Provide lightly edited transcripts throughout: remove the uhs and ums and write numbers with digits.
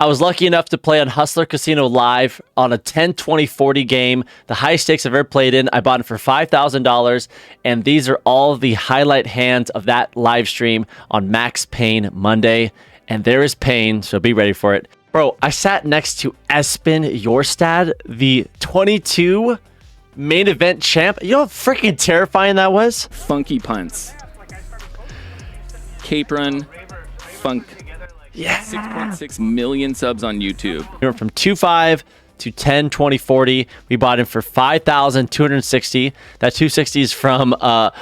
I was lucky enough to play on Hustler Casino Live on a 10, 20, 40 game, the highest stakes I've ever played in. I bought it for $5,000, and these are all the highlight hands of that live stream on Max Payne Monday. And there is pain, so be ready for it. Bro, I sat next to Espen Jorstad, the 22 main event champ. You know how freaking terrifying that was? Funky punts. Cape Run, Funk. Yeah. 6.6 million subs on YouTube. We went from 2.5 to 10, 20, 40. We bought him for 5,260. That 260 is from a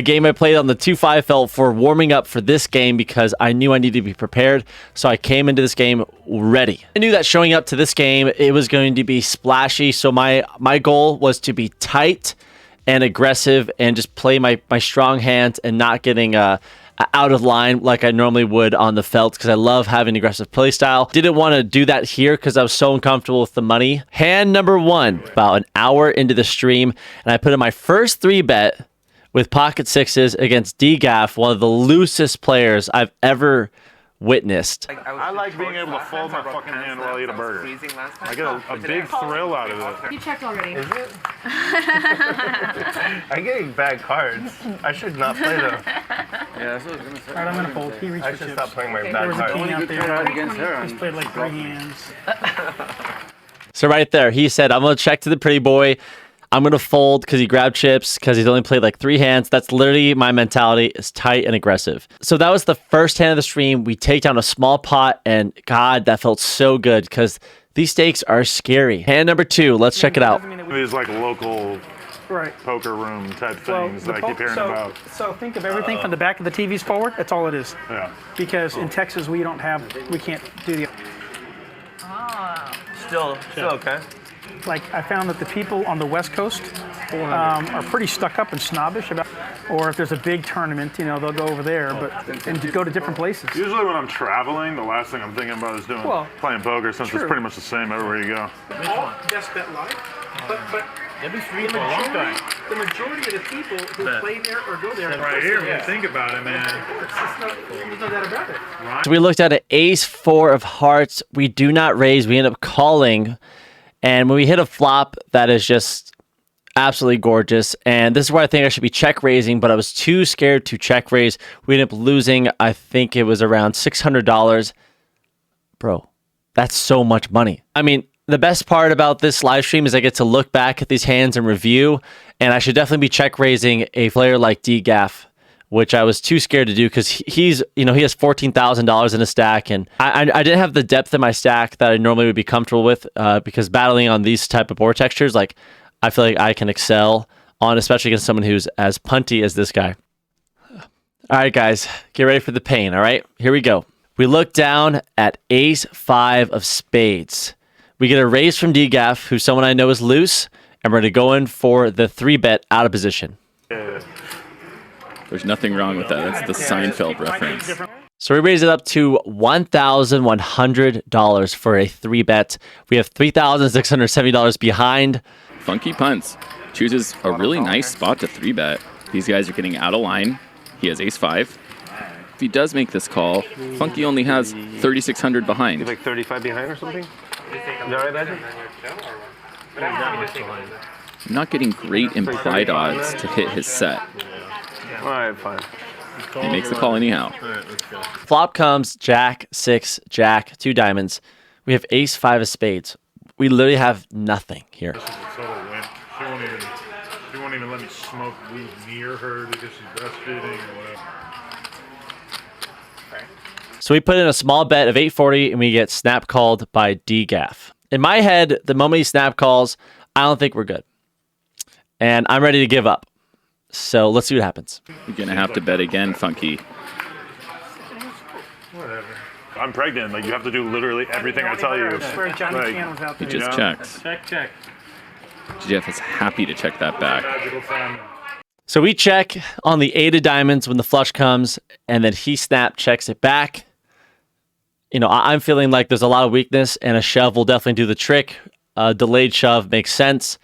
game I played on the 2.5 felt for warming up for this game because I knew I needed to be prepared. So I came into this game ready. I knew that showing up to this game, it was going to be splashy. So my goal was to be tight and aggressive and just play my strong hands and not getting out of line like I normally would on the felt because I love having aggressive play style. Didn't want to do that here because I was so uncomfortable with the money. Hand number one, about an hour into the stream, and I put in my first 3-bet with pocket sixes against DGAF, one of the loosest players I've ever witnessed. I like being able to fold my fucking hand while I eat a burger. I get a big thrill out of it. You checked already. Is it? I'm getting bad cards. I should not play them. Yeah, that's what I was going to say. Alright, I'm gonna fold. He reached I for should chips. stop playing my There bad was a king cards. out there. against her. He's played like 3 hands. So right there, he said, I'm going to check to the pretty boy. I'm going to fold because he grabbed chips because he's only played like 3 hands. That's literally my mentality, is tight and aggressive. So that was the first hand of the stream. We take down a small pot, and God, that felt so good because these stakes are scary. Hand number 2, let's check it out. These like local Right. poker room type Well, things that I keep hearing about. So think of everything from the back of the TVs forward. That's all it is. Yeah. Because in Texas we can't do the. Still okay. Like I found that the people on the West Coast are pretty stuck up and snobbish about, or if there's a big tournament, they'll go over there, and to go to different places. Usually when I'm traveling, the last thing I'm thinking about is playing poker since it's pretty much the same everywhere you go. All best bet live, but the majority of the people who play there or go there. Right here, when you think about it, man. There's no doubt about it. So we looked at an ace 4 of hearts. We do not raise. We end up calling. And when we hit a flop, that is just absolutely gorgeous. And this is where I think I should be check raising, but I was too scared to check raise. We ended up losing, I think it was around $600. Bro, that's so much money. I mean, the best part about this live stream is I get to look back at these hands and review, and I should definitely be check raising a player like DGAF, which I was too scared to do because he has $14,000 in a stack, and I didn't have the depth in my stack that I normally would be comfortable with because battling on these type of board textures, like I feel like I can excel on, especially against someone who's as punty as this guy. All right, guys, get ready for the pain. All right, here we go. We look down at ace 5 of spades. We get a raise from DGAF, who's someone I know is loose, and we're going to go in for the 3-bet out of position. There's nothing wrong with that. That's the Seinfeld reference. So we raise it up to $1,100 for a 3-bet. We have $3,670 behind. Funky punts. Chooses a really nice spot to 3-bet. These guys are getting out of line. He has ace 5. If he does make this call, Funky only has 3,600 behind. He's like 35 behind or something? Is that right, Badger? I'm not getting great implied odds to hit his set. All right, fine. He makes the call anyhow. Flop comes Jack, 6, Jack, 2 diamonds. We have ace 5 of spades. We literally have nothing here. This is a total win. She won't even let me smoke weed near her because she's breastfeeding or whatever. So we put in a small bet of 840 and we get snap called by DGAF. In my head, the moment he snap calls, I don't think we're good. And I'm ready to give up. So let's see what happens. You're going to have to bet again, Funky. Whatever. I'm pregnant. Like, you have to do literally everything I tell you. I swear Johnny Can was out He there. just checks. Check. Jeff is happy to check that back. Magical time. So we check on the 8 of diamonds when the flush comes, and then he snap checks it back. I'm feeling like there's a lot of weakness, and a shove will definitely do the trick. A delayed shove makes sense.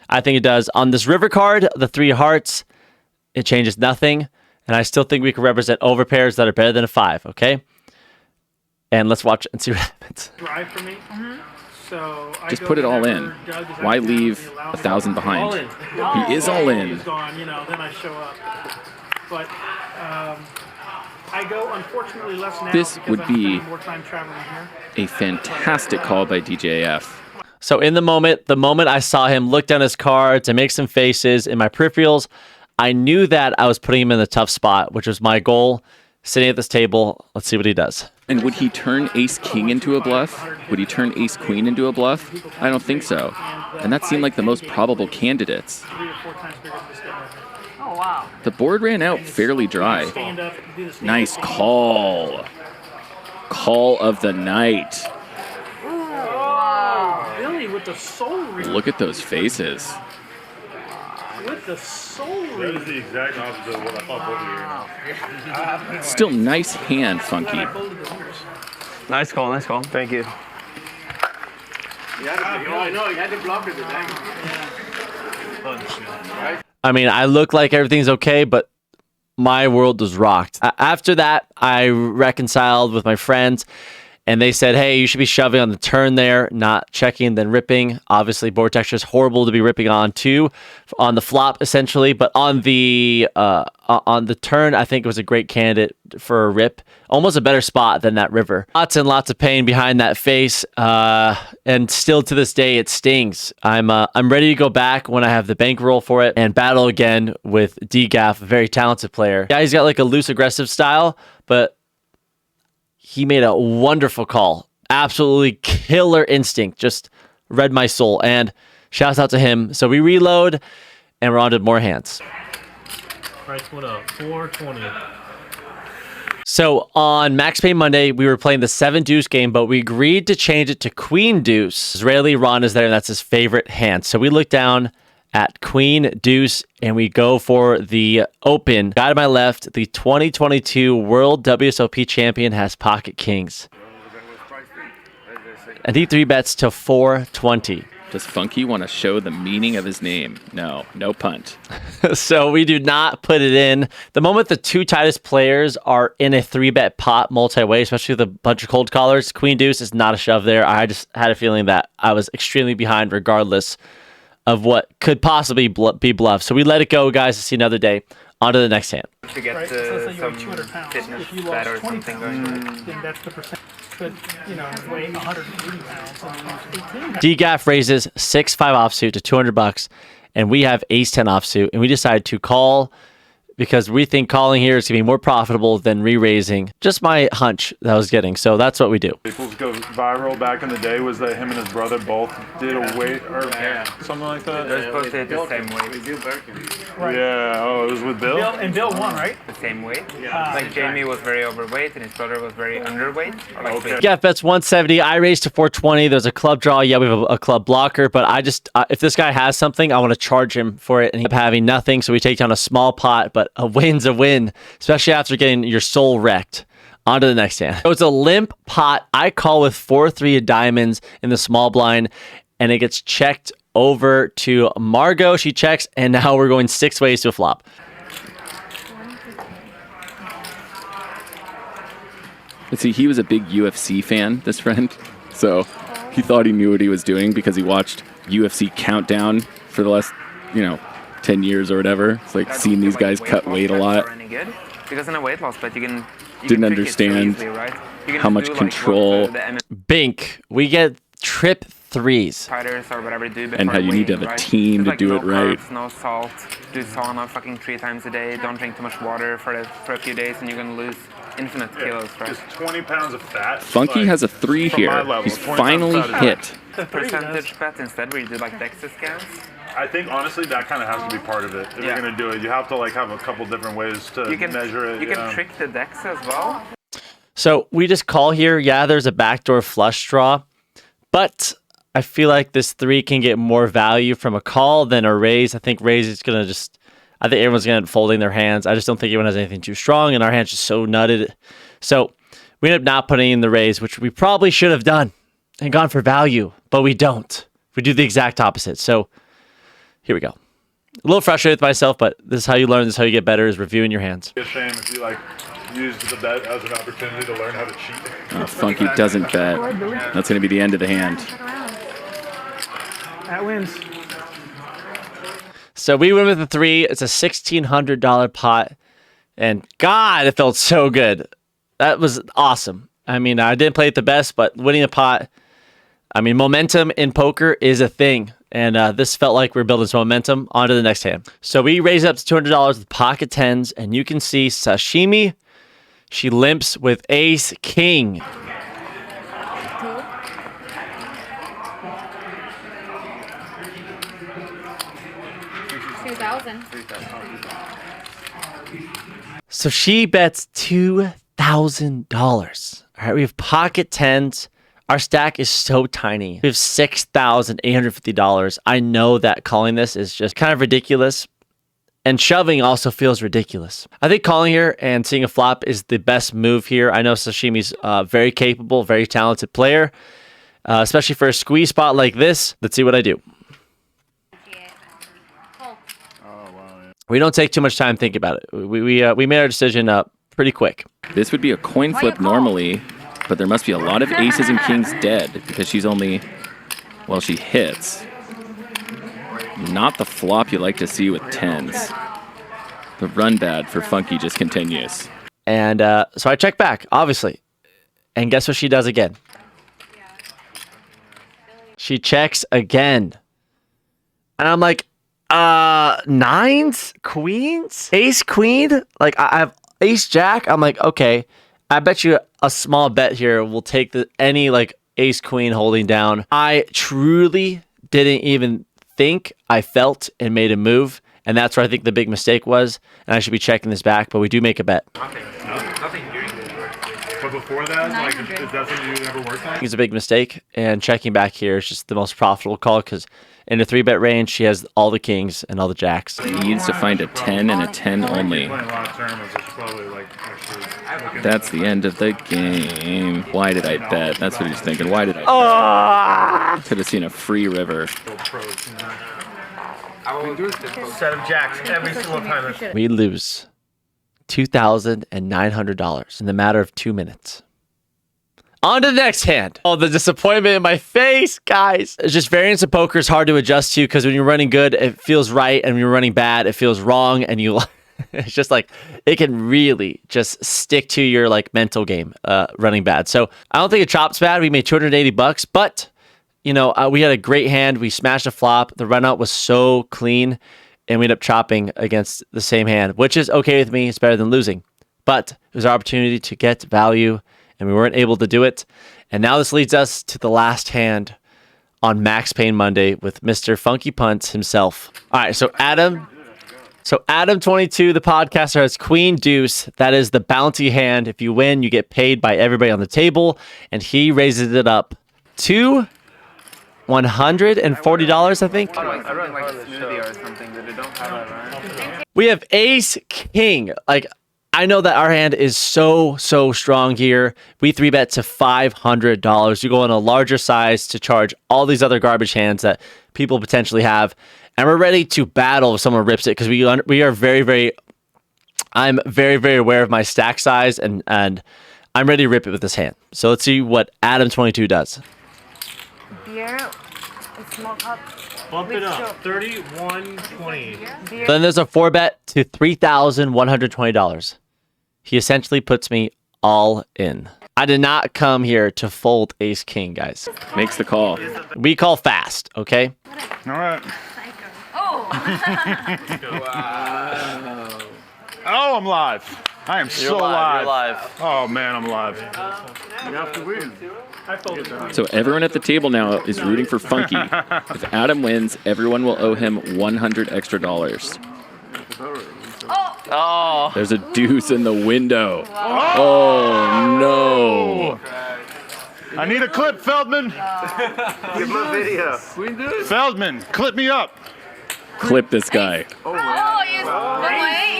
I think it does. On this river card, the 3 hearts, it changes nothing, and I still think we can represent overpairs that are better than a 5, okay? and let's watch and see what happens. Drive for me. So I Just go put it all in. whenever Doug is Why out of town, leave he allows me 1,000 to- behind? Oh, He is all in. He's gone, you know, then I show up. But I go, unfortunately, less now This because would I'm be spending more time traveling here. A fantastic call by DJF. So in the moment I saw him look down his cards and make some faces in my peripherals, I knew that I was putting him in a tough spot, which was my goal. Sitting at this table, let's see what he does. And would he turn ace-king into a bluff? Would he turn ace-queen into a bluff? I don't think so. And that seemed like the most probable candidates. 3 or 4 times bigger than this guy. Oh, wow. The board ran out fairly dry. Stand up, do the stand Nice up. call. Call of the night. Billy with the soul read. Look at those faces. With the soul That read. is the exact opposite of what I thought both of you. Still nice hand, Funky. I folded the fingers. Nice call, nice call. Thank you. I mean, I look like everything's okay, but my world was rocked. After that, I reconciled with my friends, and they said, hey, you should be shoving on the turn there, not checking, then ripping. Obviously, board texture is horrible to be ripping on too, on the flop essentially, but on the turn, I think it was a great candidate for a rip. Almost a better spot than that river. Lots and lots of pain behind that face, and still to this day, it stings. I'm ready to go back when I have the bankroll for it and battle again with DGAF, a very talented player. Yeah, he's got like a loose aggressive style, but he made a wonderful call. Absolutely killer instinct. Just read my soul. And shouts out to him. So we reload, and we're on to more hands. Price went up, 420. So on Max Payne Monday, we were playing the 7 deuce game, but we agreed to change it to Queen Deuce. Israeli Ron is there, and that's his favorite hand. So we look down at Queen Deuce, and we go for the open. Guy to my left, the 2022 World WSOP champion, has pocket kings. And he 3-bets to 420. Does Funky want to show the meaning of his name? No, no punt. So we do not put it in. The moment the 2 tightest players are in a 3-bet pot multi-way, especially with a bunch of cold callers, Queen Deuce is not a shove there. I just had a feeling that I was extremely behind regardless of what could possibly be bluff. So we let it go, guys, to see another day. On to the next hand. To get Right? So let's say you weigh some 200 pounds. fitness If you bet or lost 20 something pounds, going on. then that's the percent. But, you know, weigh 180 pounds and lose 18 pounds. DGAF raises 6-5 offsuit to $200, and we have ace-10 offsuit, and we decide to call because we think calling here is going to be more profitable than re-raising. Just my hunch that I was getting, so that's what we do. Staples go viral back in the day was that him and his brother both did a weight or something like that. They're supposed to hit the same weight. Right. Yeah. Oh, it was with Bill. Bill won, right? The same weight. Like Jamie was very overweight and his brother was very underweight. Or like Okay. DGAF bets 170. I raised to 420. There's a club draw. Yeah, we have a club blocker, but I just, if this guy has something, I want to charge him for it, and he ended up having nothing, so we take down a small pot, but a win's a win, especially after getting your soul wrecked. On to the next hand. So it's a limp pot. I call with 4-3 of diamonds in the small blind, and it gets checked over to Margot. She checks, and now we're going 6 ways to a flop. Let's see, he was a big UFC fan, this friend. So he thought he knew what he was doing because he watched UFC Countdown for the last, 10 years or whatever. It's like seeing these guys cut weight a lot. Because in a weight loss bet you can Didn't trick it so understand easily, right? You can how just much do, like, control- what the MMA Bink. We get trip 3s. fighters or whatever do And how you need to have a team to do it right. No salt, do sauna fucking 3 times a day, don't drink too much water for a few days and you're gonna lose infinite kilos, right? Just 20 pounds of fat. Funky like, has a 3 from my here. level, He's 20 pounds finally of fat. hit. Percentage bet instead where you do like DEXA scans. I think honestly that kind of has to be part of it. If Yeah. you're gonna do it, you have to like have a couple different ways to You can measure it. You can trick the DEXA as well. So we just call here. Yeah, there's a backdoor flush draw, but I feel like this 3 can get more value from a call than a raise. I think raise is going to just, I think everyone's going to end up folding their hands. I just don't think anyone has anything too strong, and our hand's just so nutted. So we end up not putting in the raise, which we probably should have done and gone for value, but we don't. We do the exact opposite. So here we go. A little frustrated with myself, but this is how you learn. This is how you get better, is reviewing your hands. It's a shame if you like used the bet as an opportunity to learn how to cheat. Oh, Funky doesn't bet. That's going to be the end of the hand. That wins. So we win with the 3. It's a $1,600 pot. And God, it felt so good. That was awesome. I mean, I didn't play it the best, but winning a pot, I mean, momentum in poker is a thing. And this felt like we're building some momentum. On to the next hand. So we raise up to $200 with pocket 10s. And you can see Sashimi, she limps with ace king. 2,000. So she bets $2,000. All right, we have pocket 10s. Our stack is so tiny. We have $6,850. I know that calling this is just kind of ridiculous. And shoving also feels ridiculous. I think calling here and seeing a flop is the best move here. I know Sashimi's very capable, very talented player, especially for a squeeze spot like this. Let's see what I do. We don't take too much time thinking about it. We made our decision pretty quick. This would be a coin flip normally, but there must be a lot of aces and kings dead because she's only, well, she hits. Not the flop you like to see with 10s. The run bad for Funky just continues. And so I check back, obviously. And guess what she does again? She checks again. And I'm like, 9s? Queens? Ace queen? Like, I have ace jack. I'm like, okay, I bet you a small bet here will take any like ace queen holding down. I truly didn't even think. I felt and made a move. And that's where I think the big mistake was. And I should be checking this back, but we do make a bet. Nothing doing this. But before that, like, is that something you never worked on? It's a big mistake. And checking back here is just the most profitable call because in a 3-bet range, she has all the kings and all the jacks. He needs to find a 10 and a 10 only. That's the end of the game. Why did I bet? That's what he's thinking. Why did I bet? Could have seen a free river. Set of jacks every single time. We lose $2,900 in the matter of 2 minutes. On to the next hand. Oh, the disappointment in my face, guys. It's just variance of poker is hard to adjust to because when you're running good, it feels right. And when you're running bad, it feels wrong. And it's just like, it can really just stick to your like mental game running bad. So I don't think it chops bad. We made $280, but you know, we had a great hand. We smashed a flop. The run out was so clean and we ended up chopping against the same hand, which is okay with me. It's better than losing, but it was our opportunity to get value and we weren't able to do it. And now this leads us to the last hand on Max Payne Monday with Mr. Funky Punts himself. All right, so Adam 22, the podcaster, has Queen Deuce. That is the bounty hand. If you win, you get paid by everybody on the table. And he raises it up to $140, I think. We have Ace King. Like, I know that our hand is so strong here. We 3-bet to $500. You go on a larger size to charge all these other garbage hands that people potentially have. And we're ready to battle if someone rips it because we are very, I'm very aware of my stack size and I'm ready to rip it with this hand. So let's see what Adam 22 does. Beer, a small cup. Bump it up. 31.20. Then there's a 4-bet to $3,120. He essentially puts me all in. I did not come here to fold Ace King, guys. Makes the call. We call fast, okay? All right. Oh. Oh, I'm live. I am so live. You're live. Oh, man, I'm live. You have to win. So everyone at the table now is rooting for Funky. If Adam wins, everyone will owe him $100 extra. Oh. There's a deuce in the window. Oh, no. I need a clip, Feldman. Give him a video. Feldman, clip me up. Clip this guy. Oh, yes.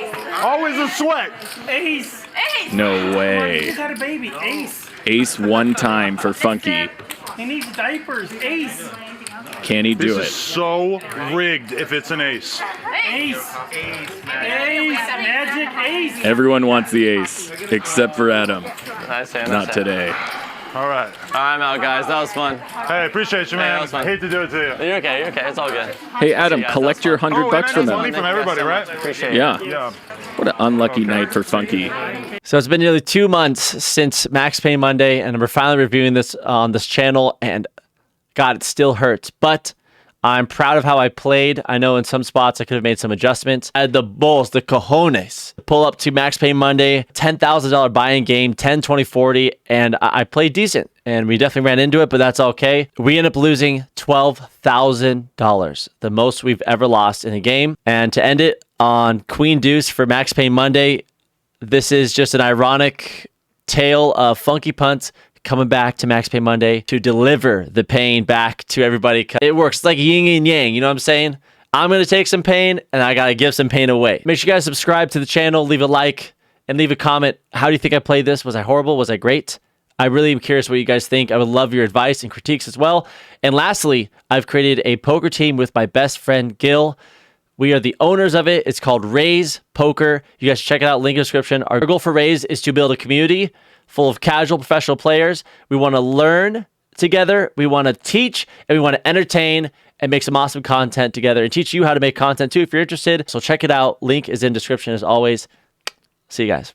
Ace. Always a sweat. Ace. Ace. No way. He's had a baby. Ace. Ace one time for Funky. He needs diapers. Ace. Can he do This is it? so rigged if it's an ace. Ace. Magic ace. Everyone wants the ace, except for Adam. Nice hand. Not today. All right. I'm out, guys. That was fun. Hey, appreciate you, that man. was fun. Hate to do it to you. You're okay. You're okay. It's all good. Hey, Adam, Yeah, collect that's your fun. $100 from money them. from everybody, right? Appreciate it. Yeah. Yeah. What an unlucky night for Funky. So it's been nearly 2 months since Max Payne Monday, and we're finally reviewing this on this channel, and God, it still hurts. But I'm proud of how I played. I know in some spots I could have made some adjustments. I had the balls, the cojones, pull up to Max Payne Monday, $10,000 buy-in game, 10, 20, 40, and I played decent. And we definitely ran into it, but that's okay. We ended up losing $12,000, the most we've ever lost in a game. And to end it on Queen Deuce for Max Payne Monday, this is just an ironic tale of Funky Punts coming back to Max Payne Monday to deliver the pain back to everybody. It works. It's like yin and yang, you know what I'm saying? I'm going to take some pain, and I got to give some pain away. Make sure you guys subscribe to the channel, leave a like, and leave a comment. How do you think I played this? Was I horrible? Was I great? I really am curious what you guys think. I would love your advice and critiques as well. And lastly, I've created a poker team with my best friend, Gil. We are the owners of it. It's called Raise Poker. You guys should check it out. Link in the description. Our goal for Raise is to build a community full of casual professional players. We want to learn together. We want to teach, and we want to entertain and make some awesome content together and teach you how to make content too if you're interested. So check it out. Link is in description as always. See you guys.